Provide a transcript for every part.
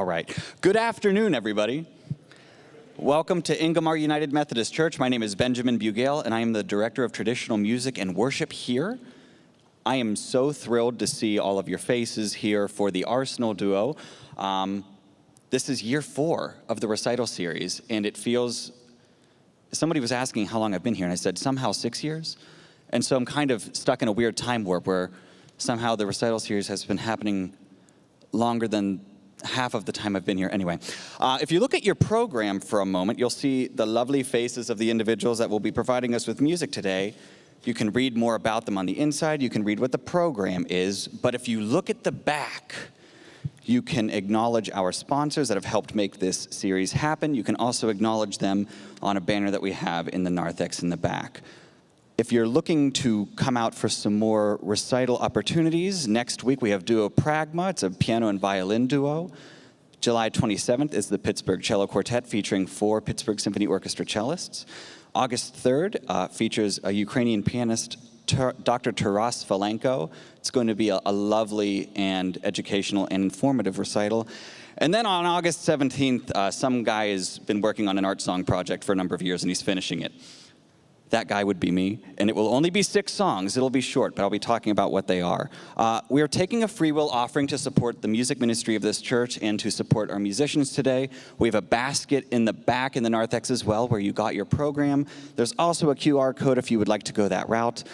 All right. Good afternoon, everybody. Welcome to Ingomar United Methodist Church. My name is Benjamin Bugale, and I am the Director of Traditional Music and Worship here. I am so thrilled to see all of your faces here for the Arsenal Duo. This is year 4 of the Recital series, and it feels... Somebody was asking how long I've been here, and I said, somehow 6 years. And so I'm kind of stuck in a weird time warp where somehow the Recital series has been happening longer than half of the time I've been here. Anyway, if you look at your program for a moment, you'll see the lovely faces of the individuals that will be providing us with music today. You can read more about them on the inside. You can read what the program is. But if you look at the back, you can acknowledge our sponsors that have helped make this series happen. You can also acknowledge them on a banner that we have in the narthex in the back. If you're looking to come out for some more recital opportunities, next week we have Duo Pragma. It's a piano and violin duo. July 27th is the Pittsburgh Cello Quartet featuring 4 Pittsburgh Symphony Orchestra cellists. August 3rd features a Ukrainian pianist, Dr. Taras Falenko. It's going to be a lovely and educational and informative recital. And then on August 17th, some guy has been working on an art song project for a number of years, and he's finishing it. That guy would be me, and it will only be 6 songs. It'll be short, but I'll be talking about what they are. We are taking a free will offering to support the music ministry of this church and to support our musicians today. We have a basket in the back in the narthex as well where you got your program. There's also a QR code if you would like to go that route.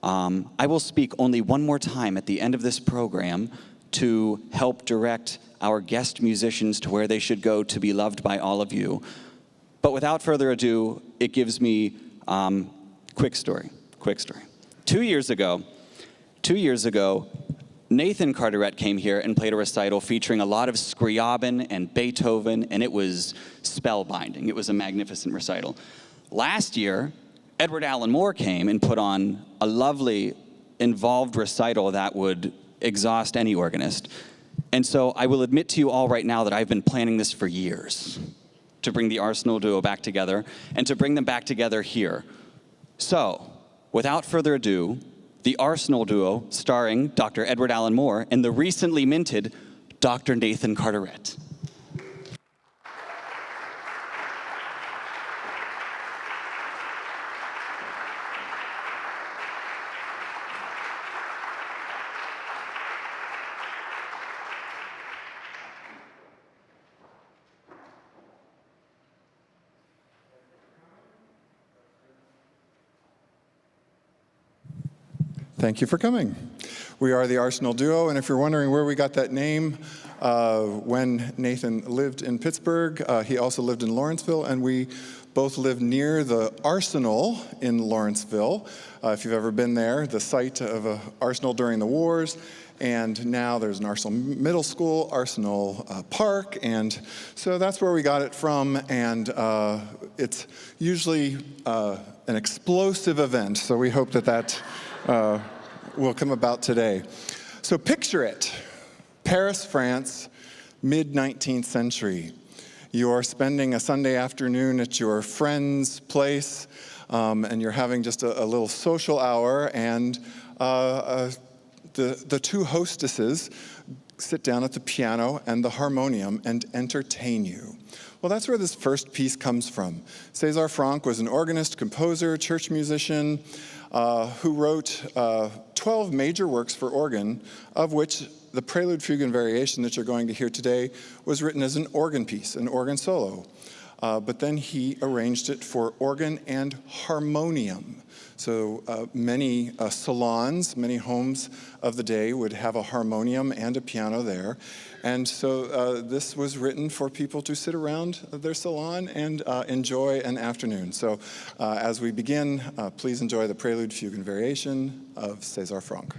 I will speak only one more time at the end of this program to help direct our guest musicians to where they should go to be loved by all of you. But without further ado, it gives me quick story. 2 years ago, Nathan Carteret came here and played a recital featuring a lot of Scriabin and Beethoven, and it was spellbinding. It was a magnificent recital. Last year, Edward Allan Moore came and put on a lovely, involved recital that would exhaust any organist. And so I will admit to you all right now that I've been planning this for years, to bring the Arsenal Duo back together, and to bring them back together here. So, without further ado, the Arsenal Duo, starring Dr. Edward Allan Moore and the recently minted Dr. Nathan Carteret. Thank you for coming. We are the Arsenal Duo, and if you're wondering where we got that name, when Nathan lived in Pittsburgh, he also lived in Lawrenceville, and we both lived near the Arsenal in Lawrenceville. If you've ever been there, the site of an arsenal during the wars, and now there's an Arsenal Middle School, Arsenal Park, and so that's where we got it from, and it's usually an explosive event, so we hope that will come about today. So picture it, Paris, France, mid-19th century. You are spending a Sunday afternoon at your friend's place, and you're having just a little social hour, and the 2 hostesses sit down at the piano and the harmonium and entertain you. Well, that's where this first piece comes from. César Franck was an organist, composer, church musician, who wrote 12 major works for organ, of which the Prelude, Fugue, and Variation that you're going to hear today was written as an organ piece, an organ solo. But then he arranged it for organ and harmonium. So many salons, many homes of the day would have a harmonium and a piano there. And so this was written for people to sit around their salon and enjoy an afternoon. So as we begin, please enjoy the Prelude, Fugue, and Variation of César Franck.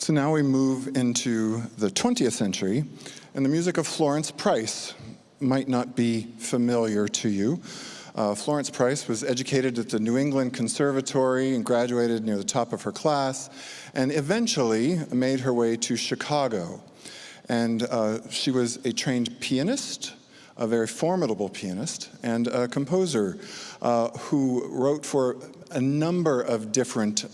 So now we move into the 20th century, and the music of Florence Price might not be familiar to you. Florence Price was educated at the New England Conservatory and graduated near the top of her class, and eventually made her way to Chicago. And she was a trained pianist, a very formidable pianist, and a composer who wrote for a number of different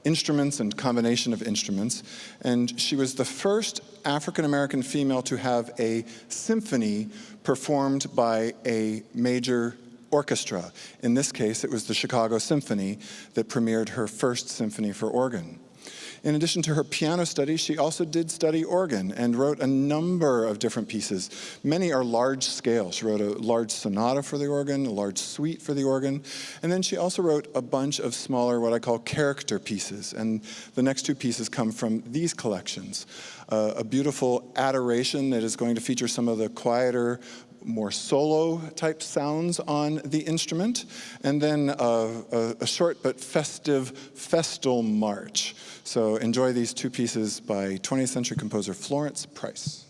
instruments and combination of instruments. And she was the first African-American female to have a symphony performed by a major orchestra. In this case, it was the Chicago Symphony that premiered her first symphony for organ. In addition to her piano studies, she also did study organ and wrote a number of different pieces. Many are large scale. She wrote a large sonata for the organ, a large suite for the organ, and then she also wrote a bunch of smaller, what I call character pieces. And the next two pieces come from these collections. A beautiful adoration that is going to feature some of the quieter, more solo type sounds on the instrument, and then a short but festive festal march. So enjoy these two pieces by 20th century composer Florence Price.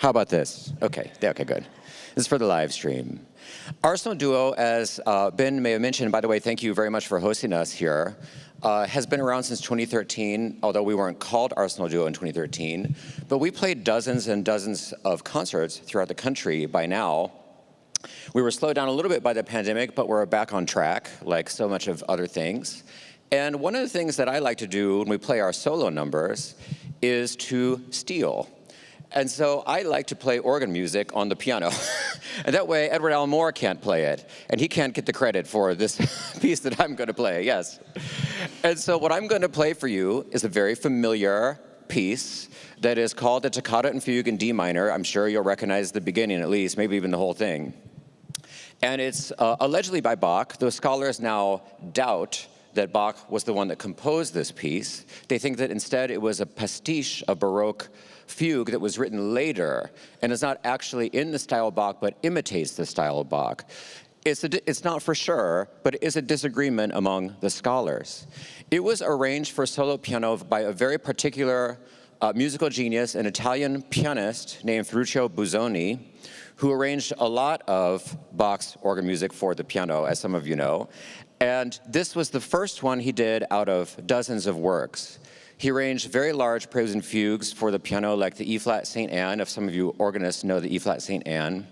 How about this? Okay, okay, good. This is for the live stream. Arsenal Duo, as Ben may have mentioned, by the way, thank you very much for hosting us here, has been around since 2013, although we weren't called Arsenal Duo in 2013. But we played dozens and dozens of concerts throughout the country by now. We were slowed down a little bit by the pandemic, but we're back on track, like so much of other things. And one of the things that I like to do when we play our solo numbers is to steal. And so I like to play organ music on the piano. And that way, Edward Allan Moore can't play it. And he can't get the credit for this piece that I'm going to play, yes. And so what I'm going to play for you is a very familiar piece that is called the Toccata and Fugue in D minor. I'm sure you'll recognize the beginning at least, maybe even the whole thing. And it's allegedly by Bach. Those scholars now doubt that Bach was the one that composed this piece. They think that instead it was a pastiche, a Baroque fugue that was written later and is not actually in the style of Bach, but imitates the style of Bach. It's not for sure, but it is a disagreement among the scholars. It was arranged for solo piano by a very particular musical genius, an Italian pianist named Ferruccio Busoni, who arranged a lot of Bach's organ music for the piano, as some of you know. And this was the first one he did out of dozens of works. He arranged very large preludes and fugues for the piano, like the E-flat St. Anne, if some of you organists know the E-flat St. Anne.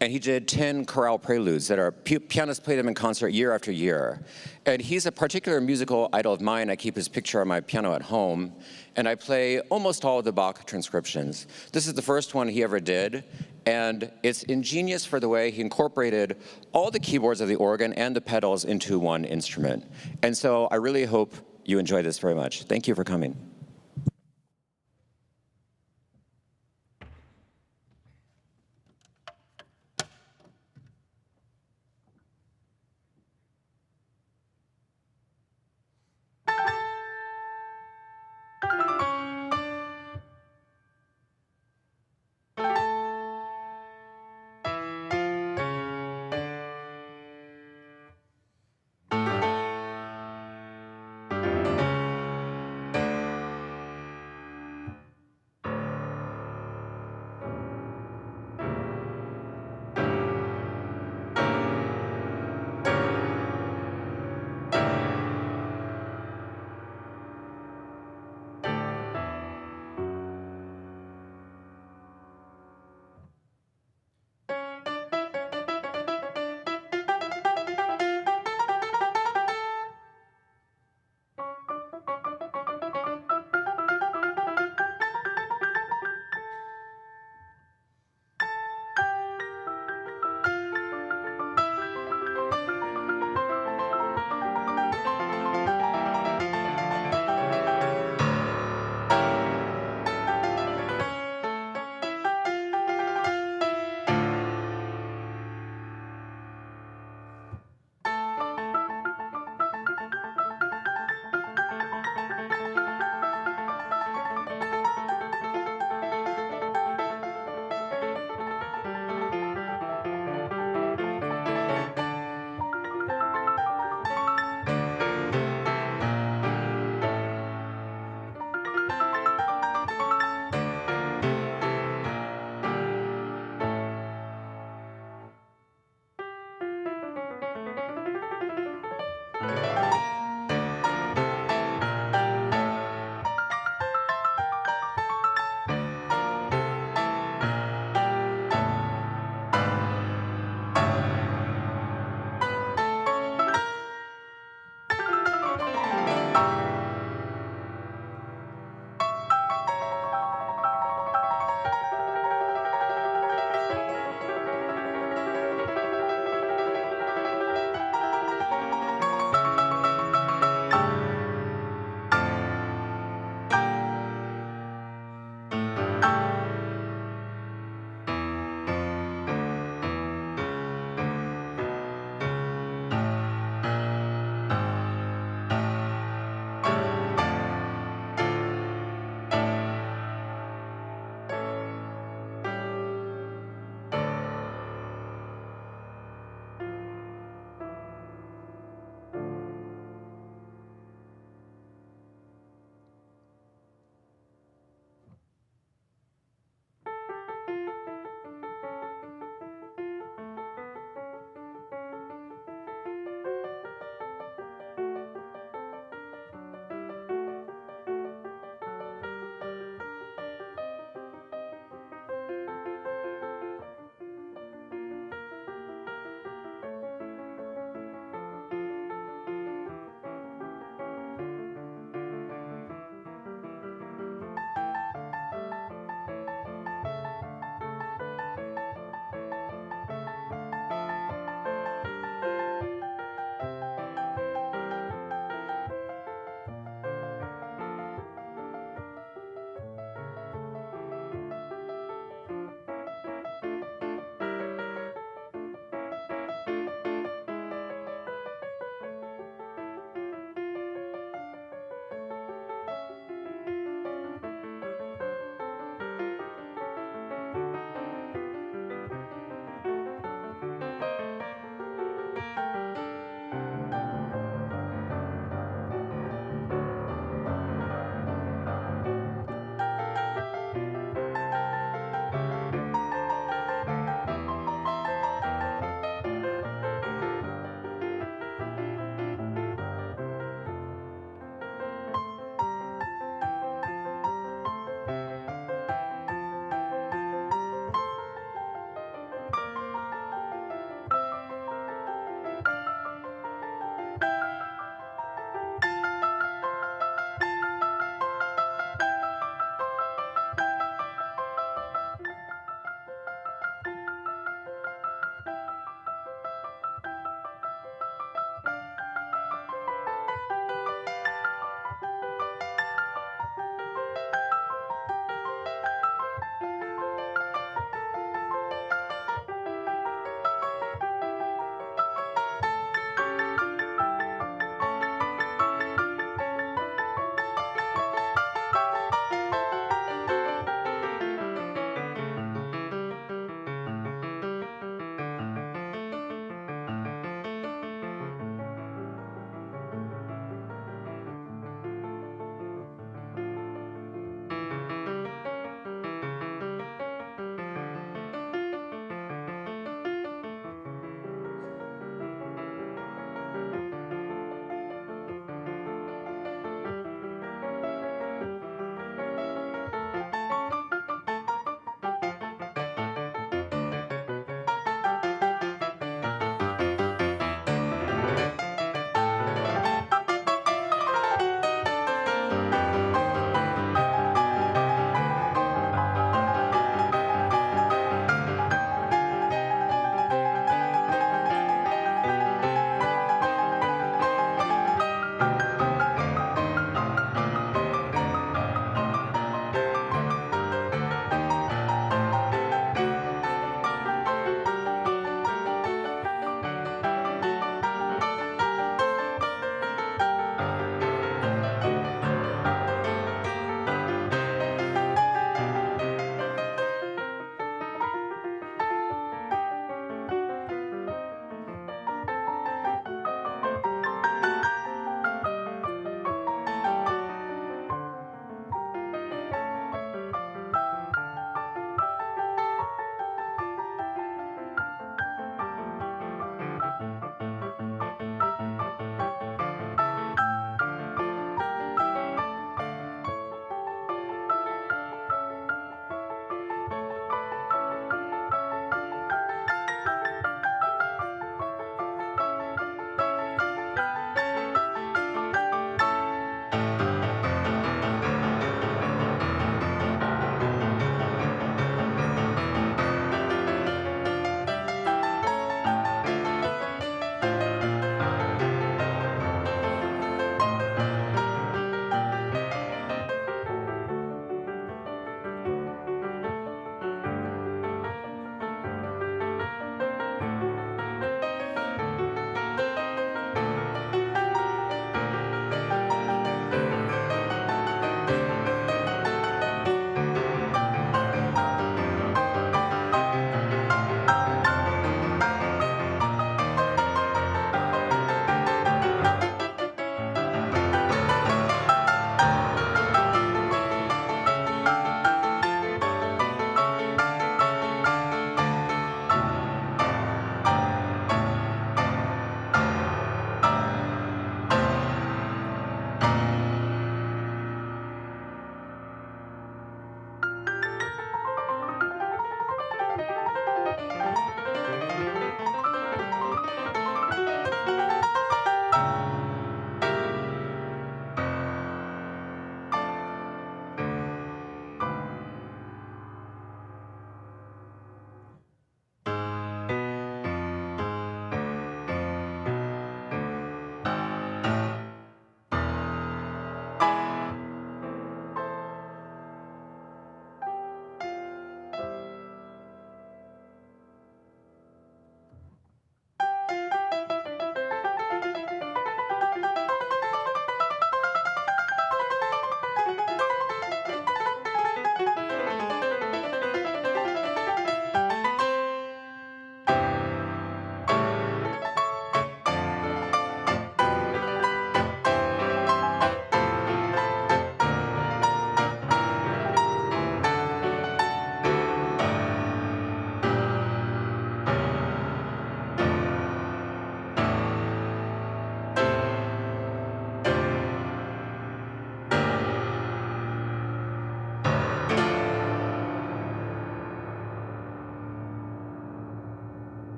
And he did 10 chorale preludes that are, pianists play them in concert year after year. And he's a particular musical idol of mine. I keep his picture on my piano at home, and I play almost all of the Bach transcriptions. This is the first one he ever did, and it's ingenious for the way he incorporated all the keyboards of the organ and the pedals into one instrument. And so I really hope you enjoy this very much. Thank you for coming.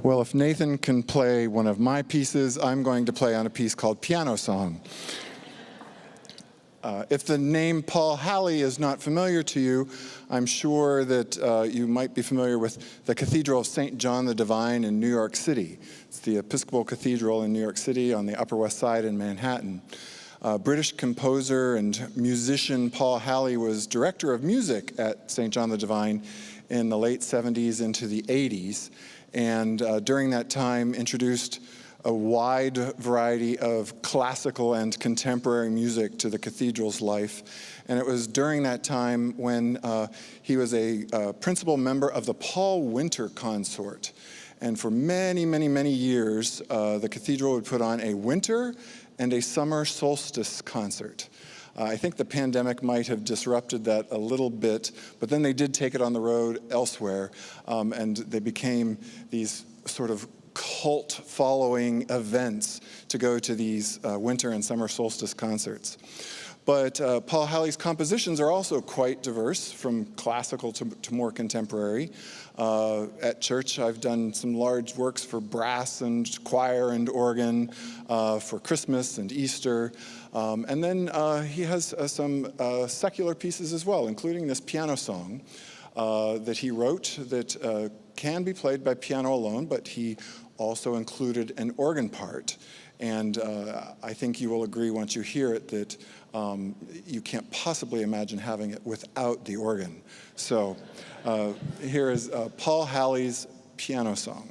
Well, if Nathan can play one of my pieces, I'm going to play on a piece called Piano Song. If the name Paul Halley is not familiar to you, I'm sure that you might be familiar with the Cathedral of St. John the Divine in New York City. It's the Episcopal Cathedral in New York City on the Upper West Side in Manhattan. British composer and musician Paul Halley was director of music at St. John the Divine in the late 70s into the 80s, and during that time introduced a wide variety of classical and contemporary music to the cathedral's life. And it was during that time when he was a principal member of the Paul Winter Consort. And for many, many, many years, the cathedral would put on a winter and a summer solstice concert. I think the pandemic might have disrupted that a little bit, but then they did take it on the road elsewhere, and they became these sort of cult following events to go to these winter and summer solstice concerts. But Paul Halley's compositions are also quite diverse, from classical to more contemporary. At church, I've done some large works for brass and choir and organ for Christmas and Easter. And then he has some secular pieces as well, including this piano song that he wrote that can be played by piano alone, but he also included an organ part. And I think you will agree once you hear it that you can't possibly imagine having it without the organ. So here is Paul Halley's piano song.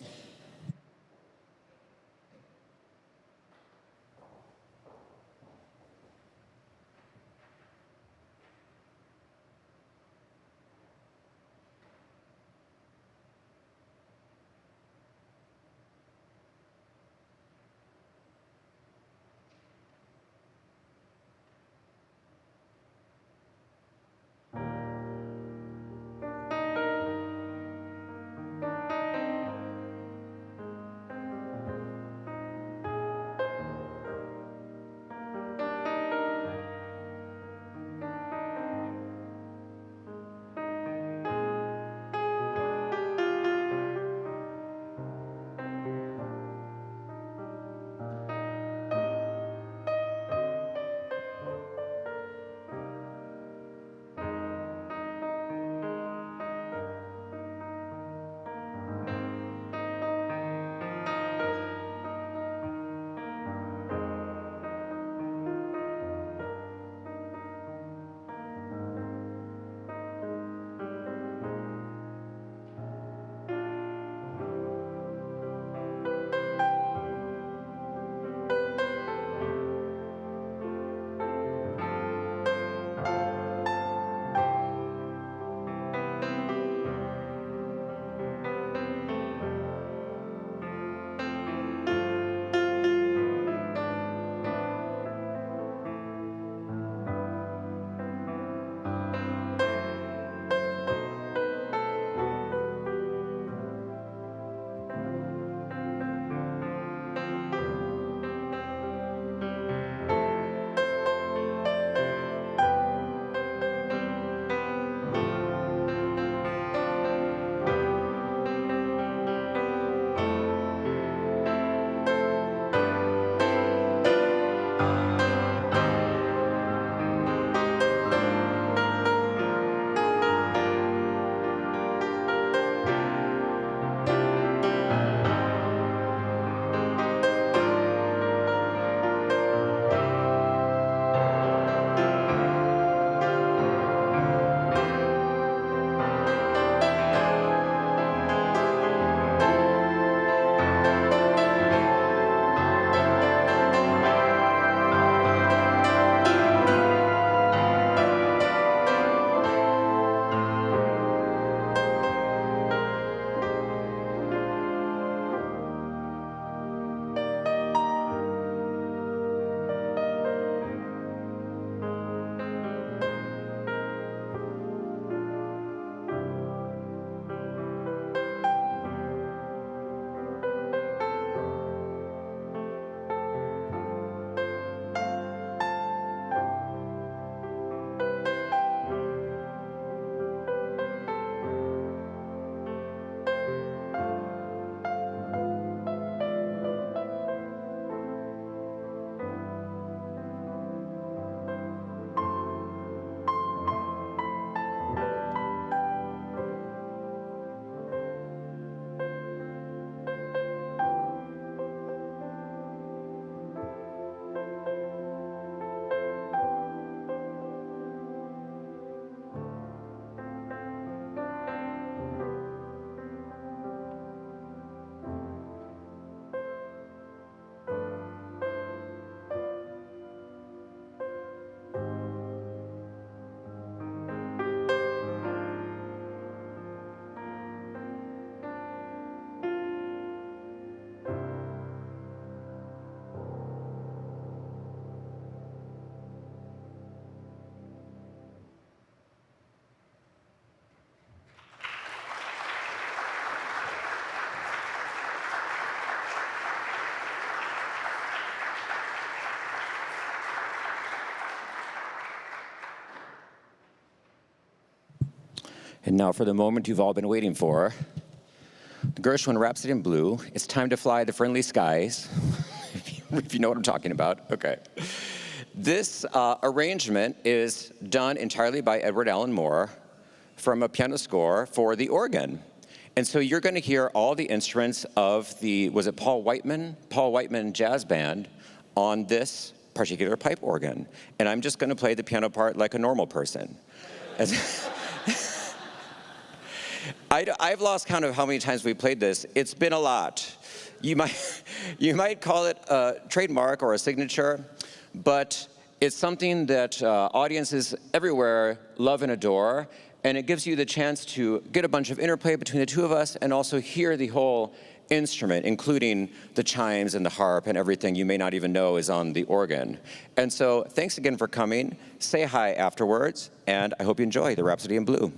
And now for the moment you've all been waiting for. The Gershwin Rhapsody in Blue. It's time to fly the friendly skies. If you know what I'm talking about. Okay. This arrangement is done entirely by Edward Allan Moore from a piano score for the organ. And so you're going to hear all the instruments of the, was it Paul Whiteman? Paul Whiteman Jazz Band on this particular pipe organ. And I'm just going to play the piano part like a normal person. I've lost count of how many times we played this. It's been a lot. You might call it a trademark or a signature, but it's something that audiences everywhere love and adore, and it gives you the chance to get a bunch of interplay between the two of us and also hear the whole instrument, including the chimes and the harp and everything you may not even know is on the organ. And so thanks again for coming. Say hi afterwards, and I hope you enjoy the Rhapsody in Blue.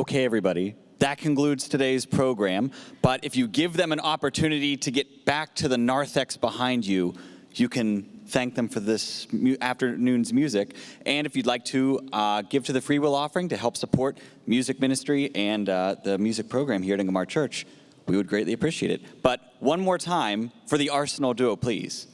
Okay, everybody, that concludes today's program. But if you give them an opportunity to get back to the narthex behind you, you can thank them for this afternoon's music. And if you'd like to give to the free will offering to help support music ministry and the music program here at Ingomar Church, we would greatly appreciate it. But one more time for the Arsenal Duo, please.